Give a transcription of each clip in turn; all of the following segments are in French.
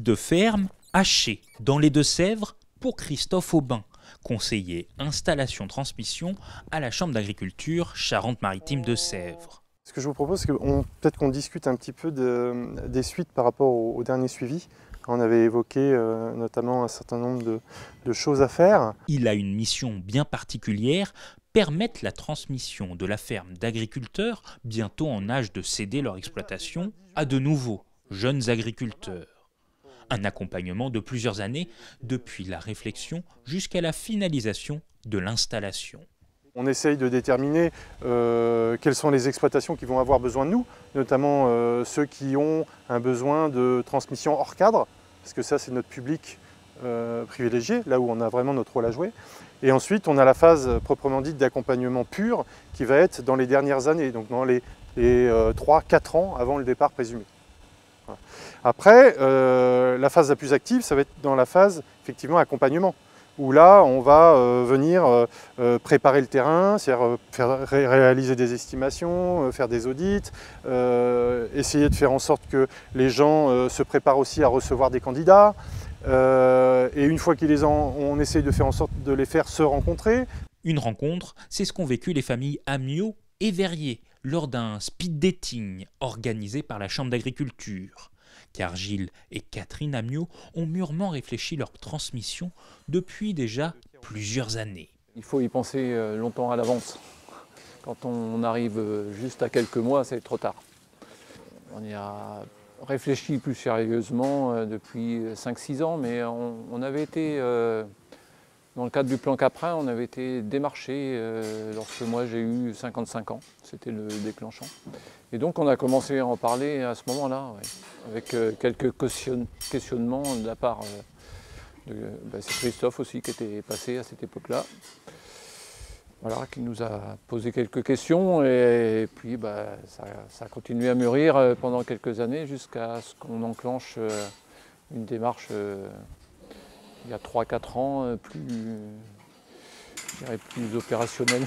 Visite de ferme hachée dans les Deux-Sèvres pour Christophe Aubin, conseiller installation-transmission à la Chambre d'agriculture Charente-Maritime Deux-Sèvres. Ce que je vous propose, c'est peut-être qu'on discute un petit peu des suites par rapport au dernier suivi. On avait évoqué notamment un certain nombre de choses à faire. Il a une mission bien particulière, permettre la transmission de la ferme d'agriculteurs bientôt en âge de céder leur exploitation à de nouveaux jeunes agriculteurs. Un accompagnement de plusieurs années, depuis la réflexion jusqu'à la finalisation de l'installation. On essaye de déterminer quelles sont les exploitations qui vont avoir besoin de nous, notamment ceux qui ont un besoin de transmission hors cadre, parce que ça c'est notre public privilégié, là où on a vraiment notre rôle à jouer. Et ensuite on a la phase proprement dite d'accompagnement pur qui va être dans les dernières années, donc dans les 3-4 ans avant le départ présumé. Voilà. Après, la phase la plus active, ça va être dans la phase effectivement accompagnement, où là on va venir préparer le terrain, c'est-à-dire réaliser des estimations, faire des audits, essayer de faire en sorte que les gens se préparent aussi à recevoir des candidats, et une fois qu'ils les ont, on essaye de faire en sorte de les faire se rencontrer. Une rencontre, c'est ce qu'ont vécu les familles Amiot et Verrier lors d'un speed dating organisé par la Chambre d'agriculture. Car Gilles et Catherine Amiot ont mûrement réfléchi leur transmission depuis déjà plusieurs années. Il faut y penser longtemps à l'avance. Quand on arrive juste à quelques mois, c'est trop tard. On y a réfléchi plus sérieusement depuis 5-6 ans, mais on avait été, dans le cadre du plan Caprin, on avait été démarché lorsque moi j'ai eu 55 ans, c'était le déclenchant. Et donc on a commencé à en parler à ce moment-là, ouais, avec quelques questionnements de la part c'est Christophe aussi qui était passé à cette époque-là. Voilà, qui nous a posé quelques questions et puis ça a continué à mûrir pendant quelques années jusqu'à ce qu'on enclenche une démarche il y a 3-4 ans plus opérationnelle.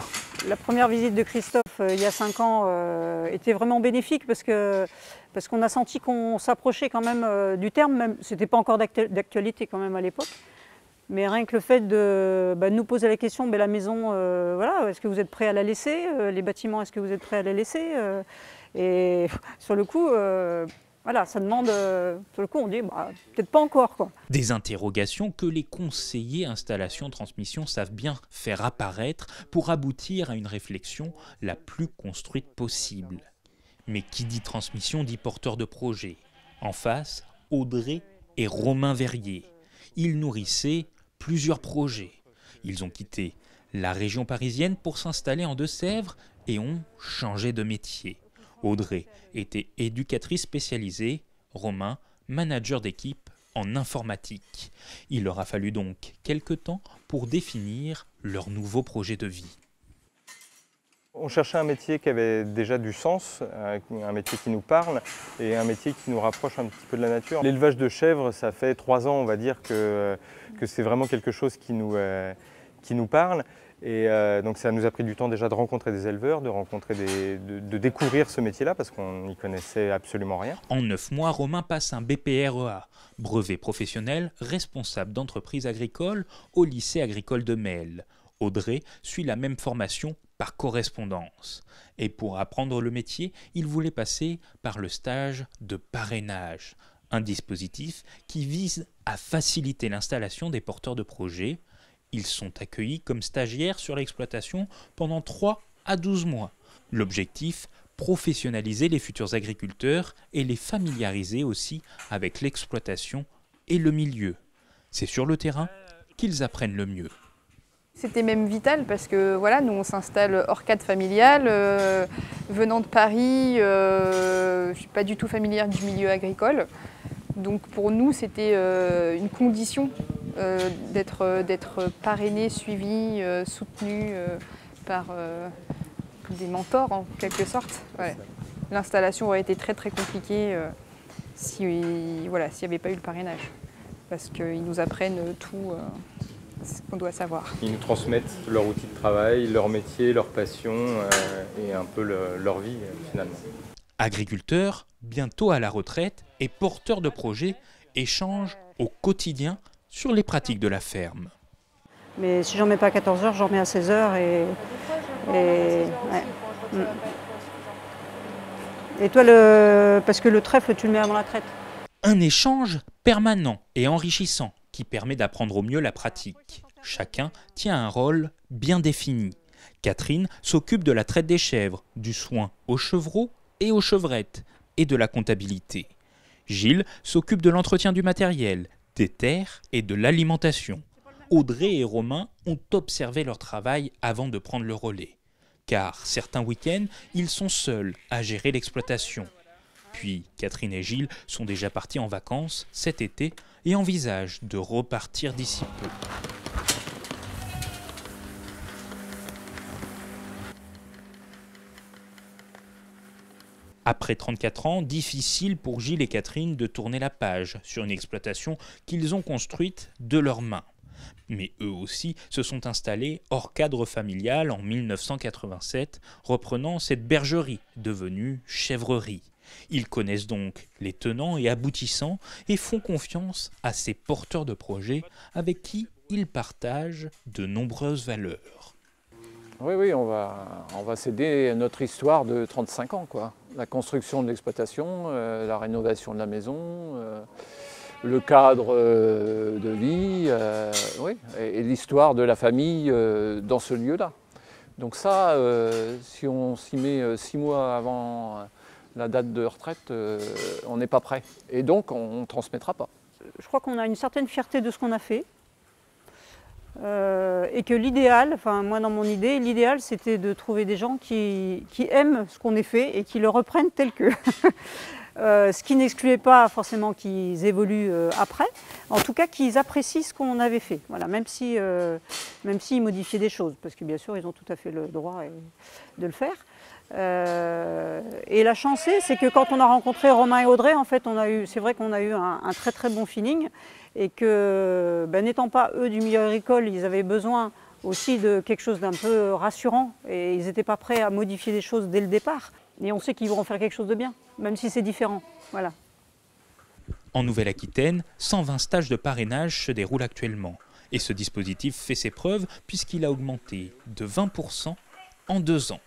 La première visite de Christophe il y a 5 ans était vraiment bénéfique parce qu'on a senti qu'on s'approchait quand même du terme, même c'était pas encore d'actualité quand même à l'époque. Mais rien que le fait de nous poser la question, la maison, voilà, est-ce que vous êtes prêt à la laisser? Les bâtiments, est-ce que vous êtes prêt à la laisser? Et sur le coup, voilà, ça demande, sur le coup, on dit peut-être pas encore, quoi. Des interrogations que les conseillers installation-transmission savent bien faire apparaître pour aboutir à une réflexion la plus construite possible. Mais qui dit transmission dit porteur de projet. En face, Audrey et Romain Verrier. Ils nourrissaient plusieurs projets. Ils ont quitté la région parisienne pour s'installer en Deux-Sèvres et ont changé de métier. Audrey était éducatrice spécialisée, Romain, manager d'équipe en informatique. Il leur a fallu donc quelque temps pour définir leur nouveau projet de vie. On cherchait un métier qui avait déjà du sens, un métier qui nous parle et un métier qui nous rapproche un petit peu de la nature. L'élevage de chèvres, ça fait 3 ans, on va dire, que c'est vraiment quelque chose qui nous parle. Et donc ça nous a pris du temps déjà de rencontrer des éleveurs, de découvrir ce métier-là parce qu'on n'y connaissait absolument rien. En 9 mois, Romain passe un BPREA, brevet professionnel responsable d'entreprise agricole au lycée agricole de Melle. Audrey suit la même formation par correspondance. Et pour apprendre le métier, il voulait passer par le stage de parrainage, un dispositif qui vise à faciliter l'installation des porteurs de projets. Ils sont accueillis comme stagiaires sur l'exploitation pendant 3 à 12 mois. L'objectif, professionnaliser les futurs agriculteurs et les familiariser aussi avec l'exploitation et le milieu. C'est sur le terrain qu'ils apprennent le mieux. C'était même vital parce que voilà, nous on s'installe hors cadre familial, venant de Paris, je ne suis pas du tout familière du milieu agricole. Donc pour nous c'était une condition d'être parrainé, suivi, soutenu par des mentors en quelque sorte. Ouais. L'installation aurait été très très compliquée s'il n'y avait pas eu le parrainage. Parce qu'ils nous apprennent tout ce qu'on doit savoir. Ils nous transmettent leur outil de travail, leur métier, leur passion et un peu leur vie finalement. Agriculteurs, bientôt à la retraite et porteurs de projets, échangent au quotidien sur les pratiques de la ferme. Mais si j'en mets pas à 14 h, j'en mets à 16 h ouais. Et toi, parce que le trèfle, tu le mets avant la traite. Un échange permanent et enrichissant qui permet d'apprendre au mieux la pratique. Chacun tient un rôle bien défini. Catherine s'occupe de la traite des chèvres, du soin aux chevreaux et aux chevrettes, et de la comptabilité. Gilles s'occupe de l'entretien du matériel, des terres et de l'alimentation. Audrey et Romain ont observé leur travail avant de prendre le relais. Car certains week-ends, ils sont seuls à gérer l'exploitation. Puis Catherine et Gilles sont déjà partis en vacances cet été et envisagent de repartir d'ici peu. Après 34 ans, difficile pour Gilles et Catherine de tourner la page sur une exploitation qu'ils ont construite de leurs mains. Mais eux aussi se sont installés hors cadre familial en 1987, reprenant cette bergerie devenue chèvrerie. Ils connaissent donc les tenants et aboutissants et font confiance à ces porteurs de projets avec qui ils partagent de nombreuses valeurs. Oui, on va céder notre histoire de 35 ans, quoi. La construction de l'exploitation, la rénovation de la maison, le cadre de vie, oui, et l'histoire de la famille dans ce lieu-là. Donc ça, si on s'y met 6 mois avant la date de retraite, on n'est pas prêt. Et donc, on ne transmettra pas. Je crois qu'on a une certaine fierté de ce qu'on a fait. Et que l'idéal, enfin moi dans mon idée, l'idéal c'était de trouver des gens qui aiment ce qu'on ait fait et qui le reprennent tel que. Ce qui n'excluait pas forcément qu'ils évoluent après, en tout cas qu'ils apprécient ce qu'on avait fait, voilà, même s'ils modifiaient des choses, parce que bien sûr ils ont tout à fait le droit de le faire. Et la chance c'est que quand on a rencontré Romain et Audrey, en fait c'est vrai qu'on a eu un très très bon feeling, et que n'étant pas eux du milieu agricole, ils avaient besoin aussi de quelque chose d'un peu rassurant, et ils n'étaient pas prêts à modifier des choses dès le départ. Et on sait qu'ils vont en faire quelque chose de bien, même si c'est différent. Voilà. En Nouvelle-Aquitaine, 120 stages de parrainage se déroulent actuellement. Et ce dispositif fait ses preuves puisqu'il a augmenté de 20% en 2 ans.